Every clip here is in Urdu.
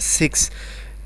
6।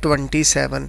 27।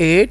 8,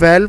12,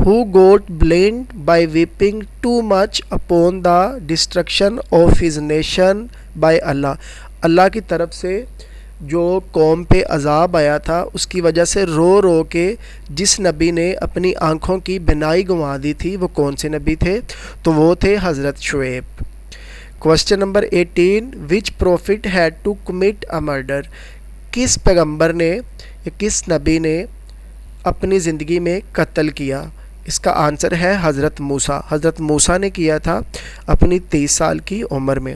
who got blamed by weeping too much upon the destruction of his nation by Allah. اللہ کی طرف سے جو قوم پہ عذاب آیا تھا اس کی وجہ سے رو رو کے جس نبی نے اپنی آنکھوں کی بینائی گنوا دی تھی وہ کون سے نبی تھے؟ تو وہ تھے حضرت Shoaib. Question number 18، which prophet had to commit a murder? کس پیغمبر نے یا کس نبی نے اپنی زندگی میں قتل کیا؟ اس کا آنسر ہے حضرت موسیٰ۔ حضرت موسیٰ نے کیا تھا اپنی 30 سال کی عمر میں۔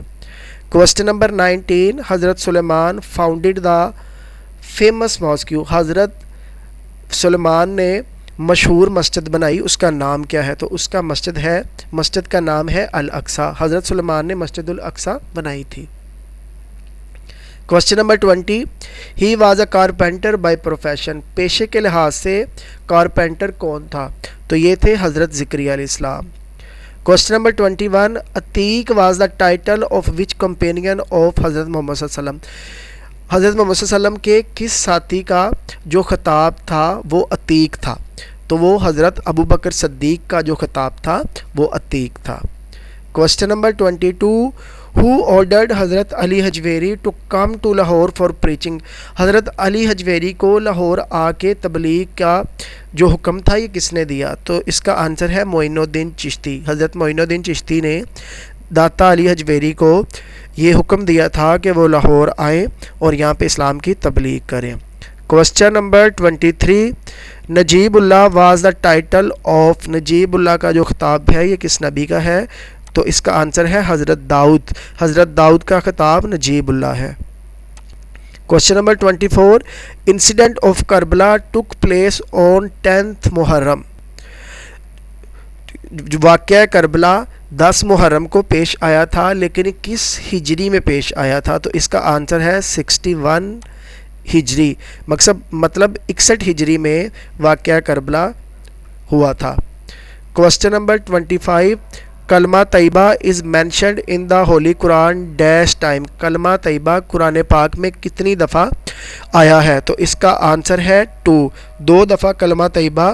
کوسچن نمبر 19، حضرت سلیمان فاؤنڈیڈ دا فیمس ماسکیو؟ حضرت سلیمان نے مشہور مسجد بنائی، اس کا نام کیا ہے؟ تو اس کا مسجد کا نام ہے الاقصیٰ۔ حضرت سلیمان نے مسجد الاقصیٰ بنائی تھی۔ Question number 20، he was a carpenter by profession? پیشے کے لحاظ سے کارپینٹر کون تھا؟ تو یہ تھے حضرت زکریا علیہ السلام۔ Question number 21، Atiq was the title of which companion of حضرت محمد صلی اللہ علیہ وسلم؟ حضرت محمد صلی اللہ علیہ وسلم کے کس ساتھی کا جو خطاب تھا وہ عتیق تھا؟ تو وہ حضرت ابو بکر صدیق کا جو خطاب تھا وہ عتیق تھا۔ کوسچن نمبر 22، ہو آرڈرڈ حضرت Ali Hujwiri to come to Lahore for preaching? حضرت علی حجویری کو لاہور آ کے تبلیغ کا جو حکم تھا یہ کس نے دیا؟ تو اس کا آنسر ہے معین الدین چشتی۔ حضرت معین الدین چشتی نے داتا علی حجویری کو یہ حکم دیا تھا کہ وہ لاہور آئیں اور یہاں پہ اسلام کی تبلیغ کریں۔ Question number 23، Najibullah was the title of? Najibullah کا جو خطاب ہے یہ کس نبی کا ہے؟ تو اس کا آنسر ہے حضرت داؤد۔ حضرت داؤد کا خطاب نجیب اللہ ہے۔ Question number 24، incident of Karbala took place on 10 محرم؟ واقعہ کربلا 10 محرم کو پیش آیا تھا لیکن کس ہجری میں پیش آیا تھا؟ تو اس کا آنسر ہے 61 ہجری، مطلب 61 ہجری میں واقعہ کربلا ہوا تھا۔ کوسچن نمبر 25، کلمہ طیبہ is mentioned in the holy Quran dash time? کلمہ طیبہ قرآن پاک میں کتنی دفعہ آیا ہے؟ تو اس کا آنسر ہے 2 دفعہ کلمہ طیبہ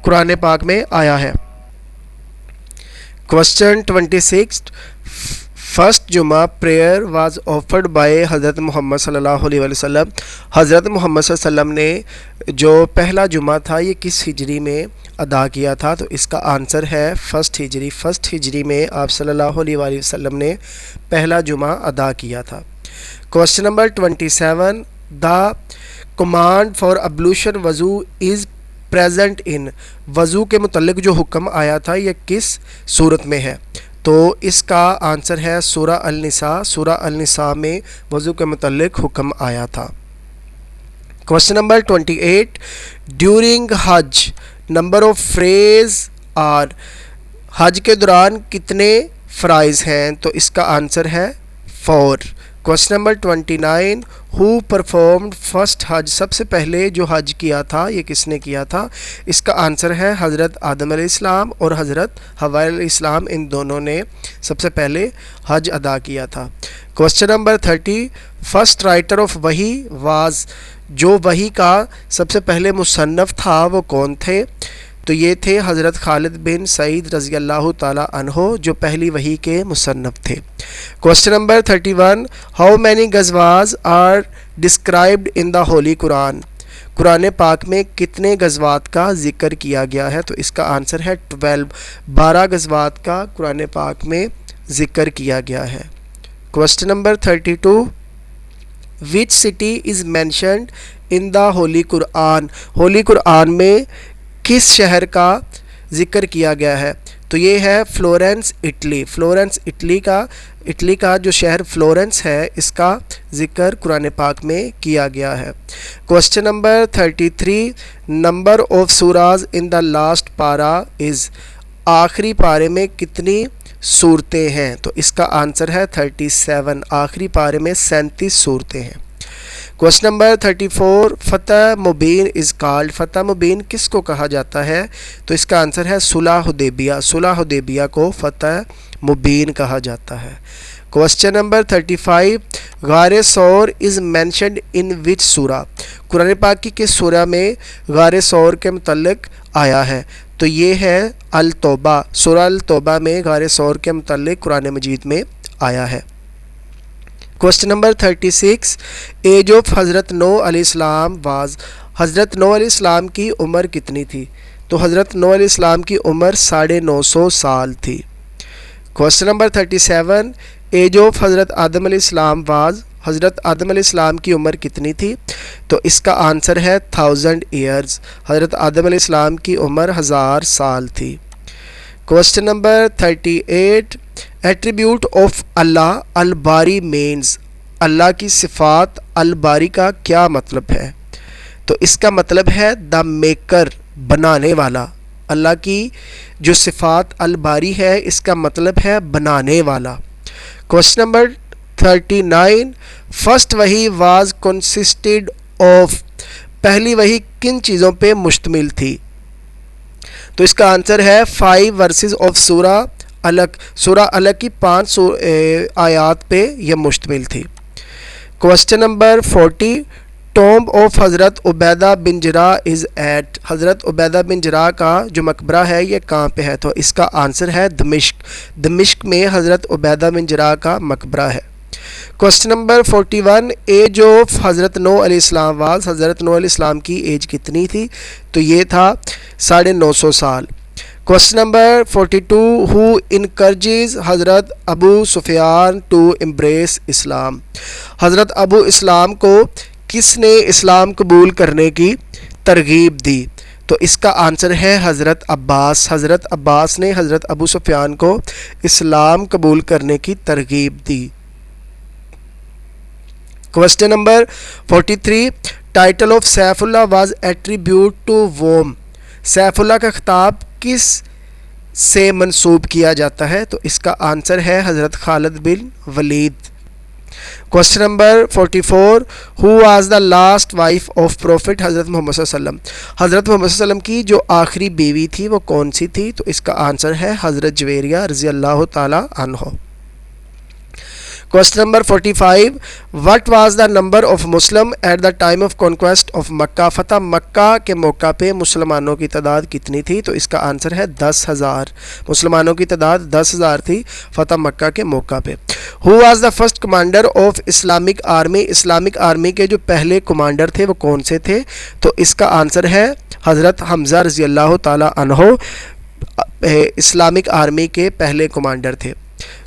قرآن پاک میں آیا ہے۔ کوسچن 26، فرسٹ جمعہ پریئر واز آفرڈ بائی حضرت محمد صلی اللہ علیہ وسلم؟ حضرت محمد صلی اللہ علیہ وسلم نے جو پہلا جمعہ تھا یہ کس ہجری میں ادا کیا تھا؟ تو اس کا آنسر ہے 1 ہجری۔ 1 ہجری میں آپ صلی اللہ علیہ وسلم نے پہلا جمعہ ادا کیا تھا۔ Question number 27، the command for ابلوشن وضو از پریزنٹ ان؟ وضو کے متعلق جو حکم آیا تھا یہ کس صورت میں ہے؟ تو اس کا آنسر ہے سورہ النساء۔ سورہ النساء میں وضو کے متعلق حکم آیا تھا۔ Question number 28، during Hajj number of فریز آر؟ حج کے دوران کتنے فرائض ہیں؟ تو اس کا آنسر ہے 4۔ کوسچن نمبر 29، ہو پرفارمڈ فرسٹ حج؟ سب سے پہلے جو حج کیا تھا یہ کس نے کیا تھا؟ اس کا آنسر ہے حضرت آدم علیہ السلام اور حضرت حوا علیہ السلام، ان دونوں نے سب سے پہلے حج ادا کیا تھا۔ Question number 30، first writer of وحی واز؟ جو وحی کا سب سے پہلے مصنف تھا وہ کون تھے؟ تو یہ تھے حضرت خالد بن سعید رضی اللہ تعالیٰ عنہ جو پہلی وحی کے مصنف تھے۔ کوسچن نمبر 31، ہاؤ مینی غزوات are described in the holy Quran? Quran پاک میں کتنے غزوات کا ذکر کیا گیا ہے؟ تو اس کا آنسر ہے 12 غزوات کا قرآن پاک میں ذکر کیا گیا ہے۔ Question number 32، which city is mentioned in the holy Quran? Holy Quran میں کس شہر کا ذکر کیا گیا ہے؟ تو یہ ہے فلورنس اٹلی۔ فلورنس اٹلی کا جو شہر فلورنس ہے اس کا ذکر قرآن پاک میں کیا گیا ہے۔ Question number 33، number of surahs in the last para is? آخری پارے میں کتنی صورتیں ہیں؟ تو اس کا آنسر ہے 37۔ آخری پارے میں 37 صورتیں ہیں۔ کوسچن نمبر 34، فتح مبین از کالڈ؟ فتح مبین کس کو کہا جاتا ہے؟ تو اس کا آنسر ہے صلح حدیبیہ۔ صلح حدیبیہ کو فتح مبین کہا جاتا ہے۔ کوسچن نمبر 35، غار ثور از مینشنڈ ان وچ سورہ؟ قرآن پاک کی کس سورہ میں غار ثور کے متعلق آیا ہے؟ تو یہ ہے التوبہ، سورہ التوبہ میں غار ثور کے متعلق قرآن مجید میں آیا ہے۔ کوسچن نمبر 36، ایج آف حضرت نوح علیہ السلام واز، حضرت نوح علیہ السلام کی عمر کتنی تھی؟ تو حضرت نوح علیہ السلام کی عمر 950 سال تھی۔ کوسچن نمبر 37، ایج آف حضرت آدم علیہ السلام واز، حضرت آدم علیہ السلام کی عمر کتنی تھی؟ تو اس کا آنسر ہے 1000 ایئرز، حضرت آدم علیہ السلام کی عمر 1000 سال تھی۔ Question number 38، attribute of Allah الباری مینز، اللہ کی صفات الباری کا کیا مطلب ہے؟ تو اس کا مطلب ہے دا میکر، بنانے والا۔ اللہ کی جو صفات الباری ہے اس کا مطلب ہے بنانے والا۔ کوسچن نمبر 39، فرسٹ وحی واز کنسسٹڈ آف، پہلی وحی کن چیزوں پہ مشتمل تھی؟ تو اس کا آنسر ہے 5 ورسز آف سورہ الگ، سورہ الگ کی 5 آیات پہ یہ مشتمل تھی۔ کوسچن نمبر 40، ٹومب آف حضرت عبیدہ بن جراح از ایٹ، حضرت عبیدہ بن جراح کا جو مقبرہ ہے یہ کہاں پہ ہے؟ تو اس کا آنسر ہے دمشق، دمشق میں حضرت عبیدہ بن جراح کا مقبرہ ہے۔ کوسچن نمبر 41، ایج آف حضرت نوح علیہ السلام واز، حضرت نوح علیہ السلام کی ایج کتنی تھی؟ تو یہ تھا 950 سال۔ کوسچن نمبر 42، ہو انکرجز حضرت ابو سفیان ٹو امبریس اسلام، حضرت ابو اسلام کو کس نے اسلام قبول کرنے کی ترغیب دی؟ تو اس کا آنسر ہے حضرت عباس، حضرت عباس نے حضرت ابو سفیان کو اسلام قبول کرنے کی ترغیب دی۔ Question number 43، title of Saifullah was attributed to whom, Saifullah کا خطاب کس سے منسوب کیا جاتا ہے؟ تو اس کا آنسر ہے حضرت Khalid bin Walid. Question number 44، who was the last wife of prophet, حضرت محمد صلی اللہ علیہ وسلم، حضرت محمد صلی اللہ علیہ وسلم کی جو آخری بیوی تھی وہ کون سی تھی؟ تو اس کا آنسر ہے حضرت جویریہ رضی اللہ تعالی عنہ۔ Question number 45، what was the number of Muslim at the time of conquest of Mecca, فتح مکہ کے موقع پہ مسلمانوں کی تعداد کتنی تھی؟ تو اس کا آنسر ہے 10,000، مسلمانوں کی تعداد 10,000 تھی فتح مکہ کے موقع پہ۔ ہو was the first commander of Islamic army, Islamic army کے جو پہلے کمانڈر تھے وہ کون سے تھے؟ تو اس کا آنسر ہے حضرت حمزہ رضی اللہ تعالی عنہ، اسلامک آرمی کے پہلے کمانڈر تھے۔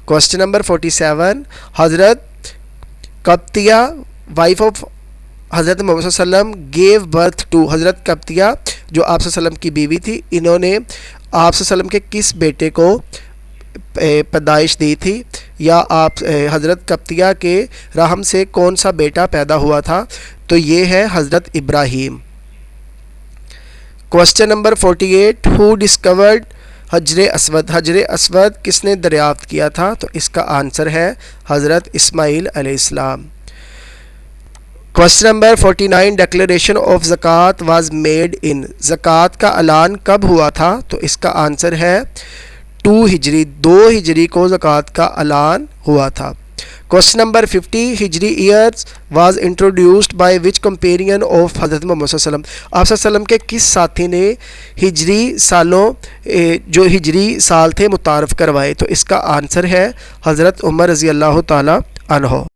کوسچن نمبر 47، حضرت قبطیہ وائف آف حضرت محمد صلی اللہ علیہ وسلم گیو برتھ ٹو، حضرت قبطیہ جو آپ صلی اللہ علیہ وسلم کی بیوی تھی انہوں نے آپ صلی اللہ علیہ وسلم کے کس بیٹے کو پیدائش دی تھی، یا آپ حضرت قبطیہ کے رحم سے کون سا بیٹا پیدا ہوا تھا؟ تو یہ ہے حضرت ابراہیم۔ کوسچن نمبر 48، ہو ڈسکورڈ حجر اسود، حجر اسود کس نے دریافت کیا تھا؟ تو اس کا آنسر ہے حضرت اسماعیل علیہ السلام۔ کوسچن نمبر 49، ڈکلیریشن آف زکوٰۃ واز میڈ ان، زکوٰۃ کا اعلان کب ہوا تھا؟ تو اس کا آنسر ہے 2 ہجری، 2 ہجری کو زکوٰۃ کا اعلان ہوا تھا۔ Question number 50، Hijri years was introduced by which companion of حضرت محمد صلی اللہ علیہ وسلم، آپ صلی اللہ علیہ وسلم کے کس ساتھی نے ہجری سالوں جو ہجری سال تھے متعارف کروائے؟ تو اس کا آنسر ہے حضرت عمر رضی اللہ تعالی عنہ۔